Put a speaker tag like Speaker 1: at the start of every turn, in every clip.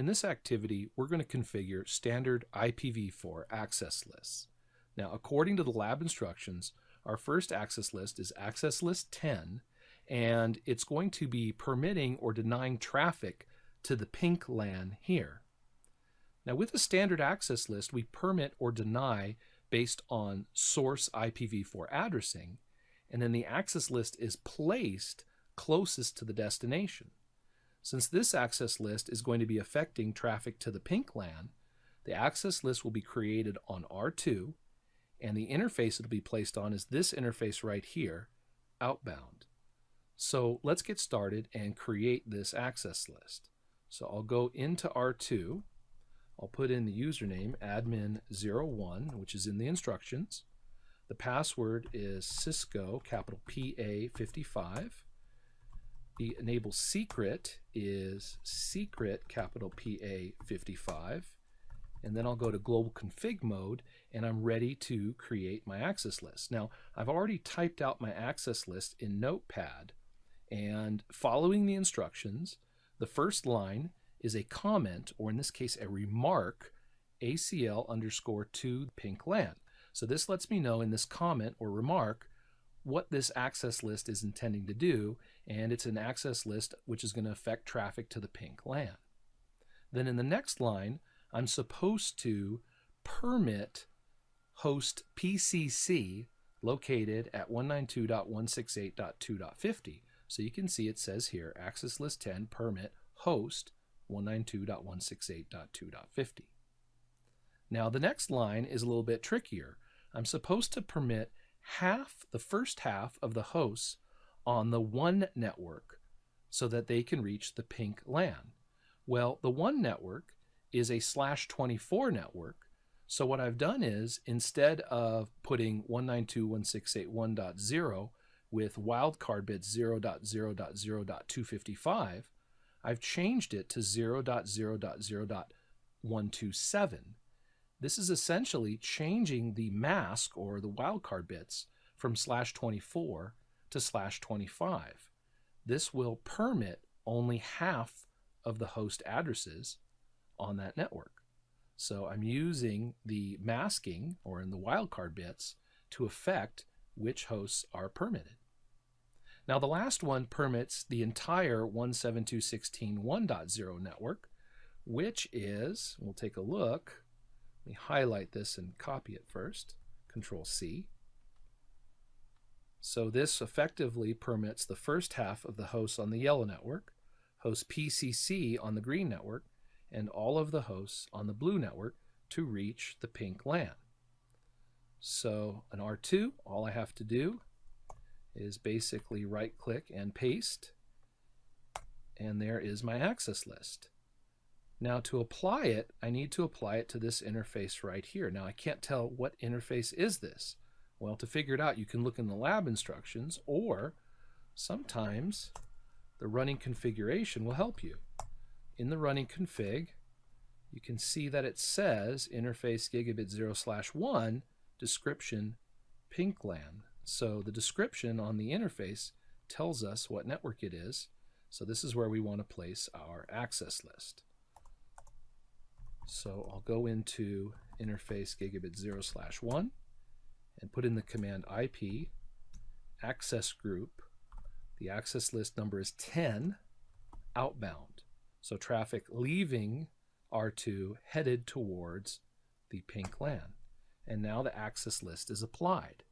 Speaker 1: this activity, we're going to configure standard IPv4 access lists. Now, according to the lab instructions, our first access list is access list 10, and it's going to be permitting or denying traffic to the pink LAN here. Now, with a standard access list, we permit or deny based on source IPv4 addressing, and then the access list is placed closest to the destination. Since this access list is going to be affecting traffic to the pink LAN, the access list will be created on R2, and the interface it'll be placed on is this interface right here, outbound. So let's get started and create this access list. So I'll go into R2, I'll put in the username admin01, which is in the instructions. The password is Cisco, capital PA55. The enable secret is secret, capital PA55. And then I'll go to global config mode, and I'm ready to create my access list. Now, I've already typed out my access list in Notepad, and following the instructions, the first line is a comment, or in this case, a remark, ACL underscore to pink LAN. So this lets me know in this comment or remark what this access list is intending to do, and it's an access list which is going to affect traffic to the pink LAN. Then in the next line, I'm supposed to permit host PCC located at 192.168.2.50. So you can see it says here, access list 10 permit host 192.168.2.50. Now the next line is a little bit trickier. I'm supposed to permit the first half of the hosts on the one network so that they can reach the pink LAN. Well, the one network is a /24 network. So what I've done is, instead of putting 192.168.1.0 with wildcard bits 0.0.0.255, I've changed it to 0.0.0.127. This is essentially changing the mask or the wildcard bits from /24 to /25. This will permit only half of the host addresses on that network. So I'm using the masking, or in the wildcard bits, to affect which hosts are permitted. Now the last one permits the entire 172.16.1.0 network, which is, we'll take a look, let me highlight this and copy it first, Control C. So this effectively permits the first half of the hosts on the yellow network, host PCC on the green network, and all of the hosts on the blue network to reach the pink LAN. So an R2, all I have to do is basically right-click and paste, and there is my access list. Now to apply it, I need to apply it to this interface right here. Now I can't tell what interface is this. Well, to figure it out, you can look in the lab instructions, or sometimes the running configuration will help you. In the running config, you can see that it says interface gigabit 0/1 description pink LAN. So the description on the interface tells us what network it is. So this is where we want to place our access list. So I'll go into interface gigabit 0/1 and put in the command IP access group. The access list number is 10 outbound. So traffic leaving R2 headed towards the pink LAN. And now the access list is applied.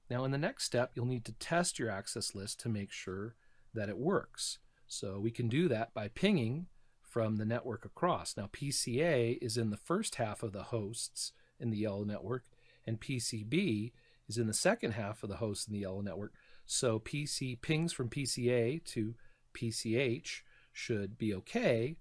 Speaker 1: Now in the next step, you'll need to test your access list to make sure that it works. So we can do that by pinging from the network across. Now PCA is in the first half of the hosts in the yellow network, and PCB is in the second half of the hosts in the yellow network. So pings from PCA to PCH should be okay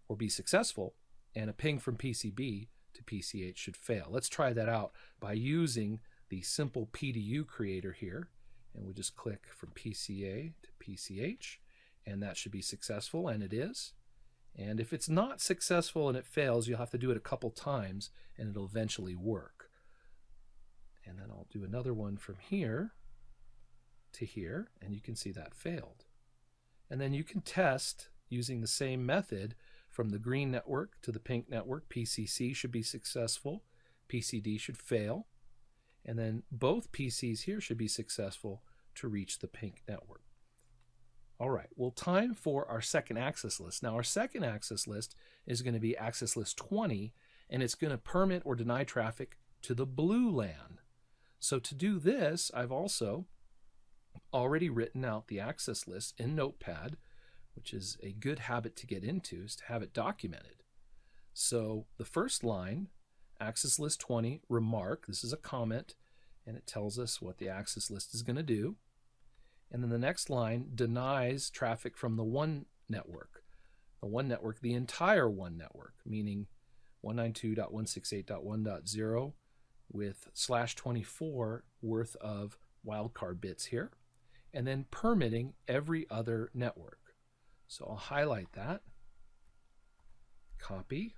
Speaker 1: or be successful, and a ping from PCB to PCH should fail. Let's try that out by using the simple PDU creator here, and we just click from PCA to PCH, and that should be successful, and it is. And if it's not successful and it fails, you'll have to do it a couple times and it'll eventually work. And then I'll do another one from here to here, and you can see that failed. And then you can test using the same method from the green network to the pink network. PCC should be successful. PCD should fail. And then both PCs here should be successful to reach the pink network. All right, well, time for our second access list. Now, our second access list is going to be access list 20, and it's going to permit or deny traffic to the blue LAN. So to do this, I've also already written out the access list in Notepad, which is a good habit to get into, is to have it documented. So the first line, access list 20, remark, this is a comment, and it tells us what the access list is going to do. And then the next line denies traffic from the one network. The one network, the entire one network, meaning 192.168.1.0 with /24 worth of wildcard bits here, and then permitting every other network. So I'll highlight that, copy,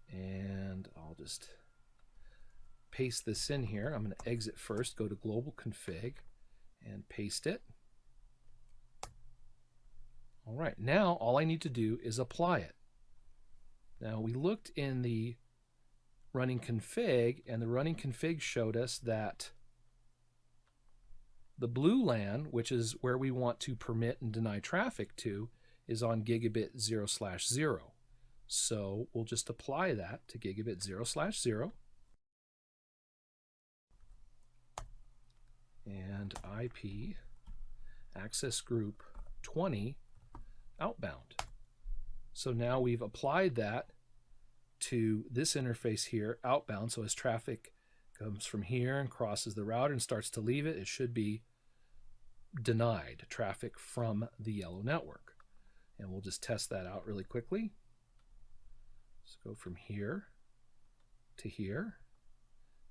Speaker 1: and I'll just paste this in here. I'm going to exit first, go to global config, and paste it. All right, now all I need to do is apply it. Now we looked in the running config, and the running config showed us that the blue LAN, which is where we want to permit and deny traffic to, is on gigabit 0/0. So we'll just apply that to gigabit 0/0. And IP access group 20 outbound. So now we've applied that to this interface here, outbound. So as traffic comes from here and crosses the router and starts to leave it, it should be denied traffic from the yellow network. And we'll just test that out really quickly. Let's go from here to here.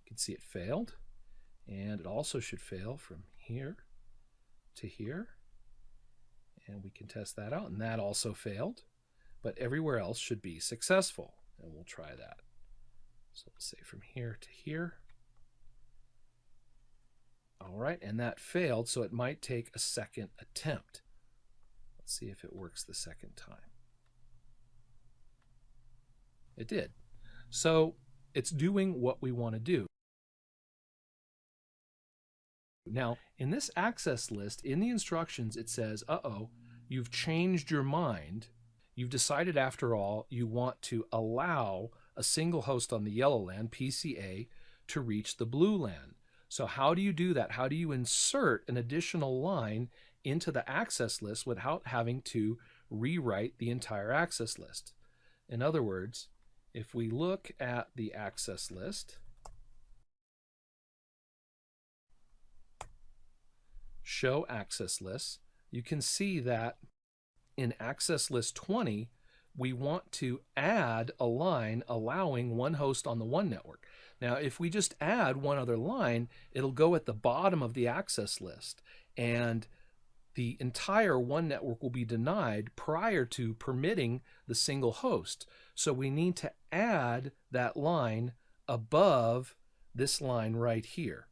Speaker 1: You can see it failed. And it also should fail from here to here. And we can test that out. And that also failed. But everywhere else should be successful. And we'll try that. So we'll say from here to here. All right, and that failed, so it might take a second attempt. Let's see if it works the second time. It did. So it's doing what we want to do. Now, in this access list, in the instructions, it says, uh-oh, you've changed your mind. You've decided, after all, you want to allow a single host on the yellow LAN, PCA, to reach the blue LAN. So how do you do that? How do you insert an additional line into the access list without having to rewrite the entire access list? In other words, if we look at the access list, show access lists, you can see that in access list 20, we want to add a line allowing one host on the one network. Now, if we just add one other line, it'll go at the bottom of the access list, and the entire one network will be denied prior to permitting the single host. So we need to add that line above this line right here.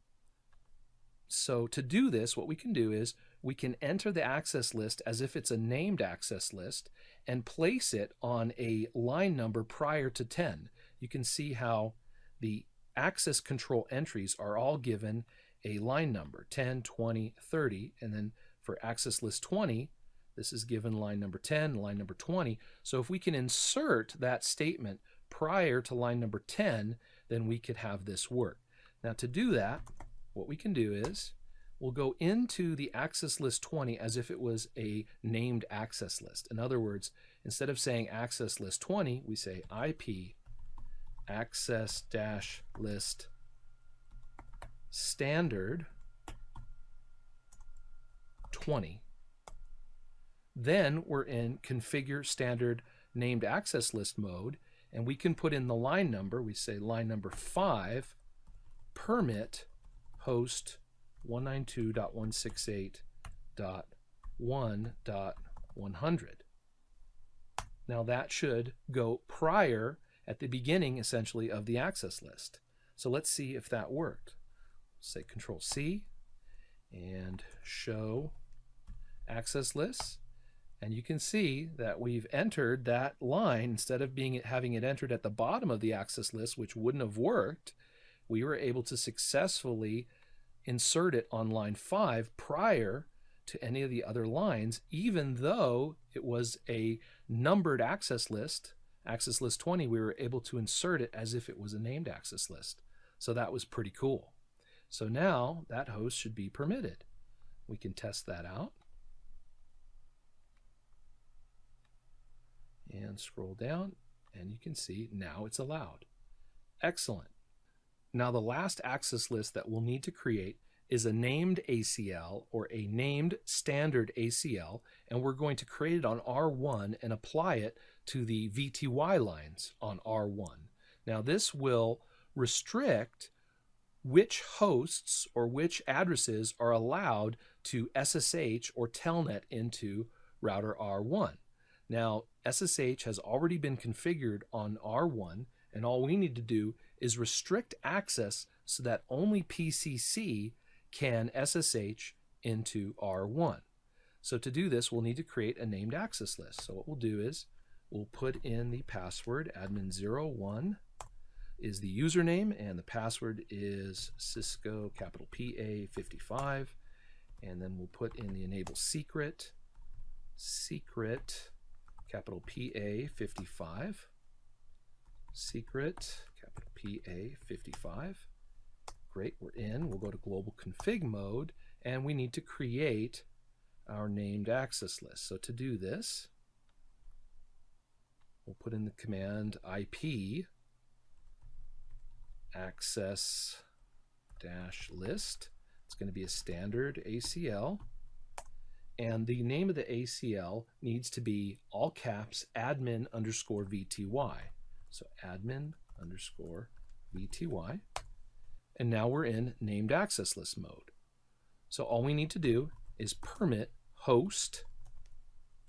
Speaker 1: So to do this, what we can do is we can enter the access list as if it's a named access list and place it on a line number prior to 10. You can see how the access control entries are all given a line number, 10, 20, 30, and then for access list 20, this is given line number 10, line number 20. So if we can insert that statement prior to line number 10, then we could have this work. Now to do that, what we can do is we'll go into the access list 20 as if it was a named access list. In other words, instead of saying access list 20, we say IP access-list standard 20. Then we're in configure standard named access list mode, and we can put in the line number. We say line number 5, permit host 192.168.1.100. Now that should go prior at the beginning, essentially, of the access list. So let's see if that worked. Say Control-C and show access lists. And you can see that we've entered that line instead of having it entered at the bottom of the access list, which wouldn't have worked. We were able to successfully insert it on line 5 prior to any of the other lines, even though it was a numbered access list 20, we were able to insert it as if it was a named access list. So that was pretty cool. So now that host should be permitted. We can test that out. And scroll down, and you can see now it's allowed. Excellent. Now the last access list that we'll need to create is a named ACL or a named standard ACL, and we're going to create it on R1 and apply it to the VTY lines on R1. Now this will restrict which hosts or which addresses are allowed to SSH or telnet into router R1. Now SSH has already been configured on R1, and all we need to do is restrict access so that only PCC can SSH into R1. So to do this, we'll need to create a named access list. So what we'll do is we'll put in the password. Admin01 is the username, and the password is Cisco capital PA55. And then we'll put in the enable secret capital PA55, secret capital PA55. Great, we're in. We'll go to global config mode, and we need to create our named access list. So to do this, we'll put in the command IP access -list. It's going to be a standard ACL. And the name of the ACL needs to be all caps admin_VTY. So admin_VTY. And now we're in named access list mode. So all we need to do is permit host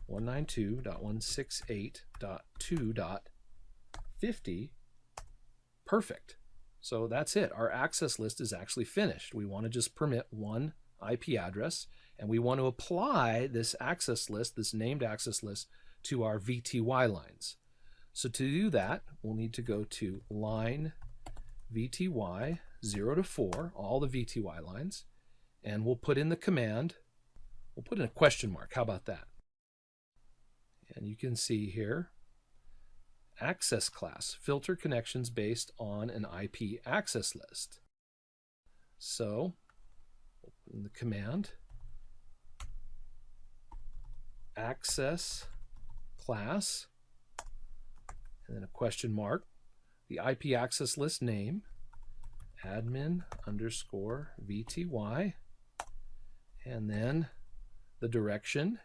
Speaker 1: 192.168.2.50. Perfect. So that's it. Our access list is actually finished. We want to just permit one IP address, and we want to apply this access list, this named access list, to our VTY lines. So to do that, we'll need to go to line VTY 0 to 4, all the VTY lines, and we'll put in the command. We'll put in a question mark. How about that? And you can see here, access class, filter connections based on an IP access list. So we'll put in the command access class, and then a question mark, the IP access list name, admin_VTY, and then the direction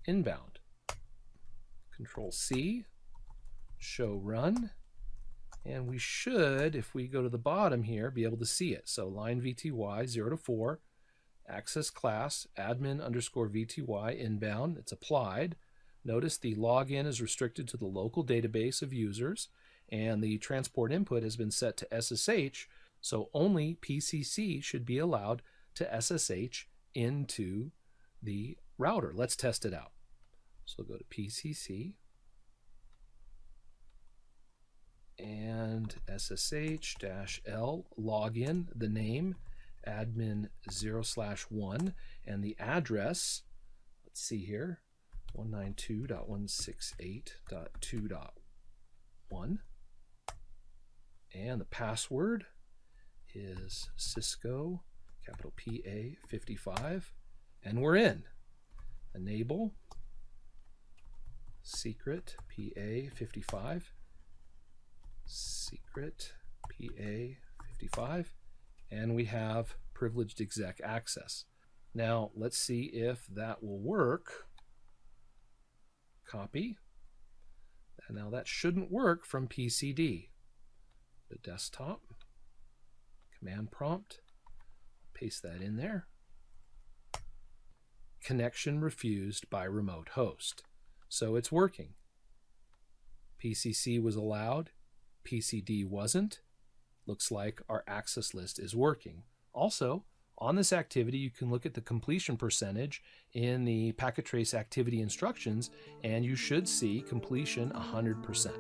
Speaker 1: inbound. Control C, show run, and we should, if we go to the bottom here, be able to see it. So line VTY 0 to 4, access class admin_VTY inbound, it's applied. Notice the login is restricted to the local database of users, and the transport input has been set to SSH, so only PCC should be allowed to SSH into the router. Let's test it out. So we'll go to PCC and SSH-L login, the name admin 0/1, and the address, let's see here, 192.168.2.1, and the password is Cisco capital PA55, and we're in. Enable secret PA55, secret PA55, and we have privileged exec access. Now let's see if that will work. Copy. And now that shouldn't work from PCD. The desktop, command prompt, paste that in there. Connection refused by remote host. So it's working. PCC was allowed, PCD wasn't. Looks like our access list is working. Also, On this activity, you can look at the completion percentage in the packet trace activity instructions, and you should see completion 100%.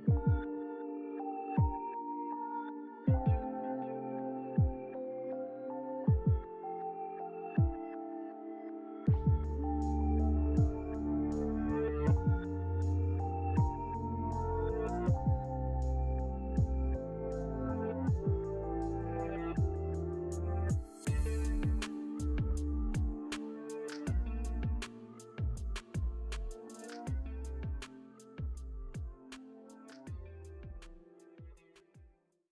Speaker 1: you.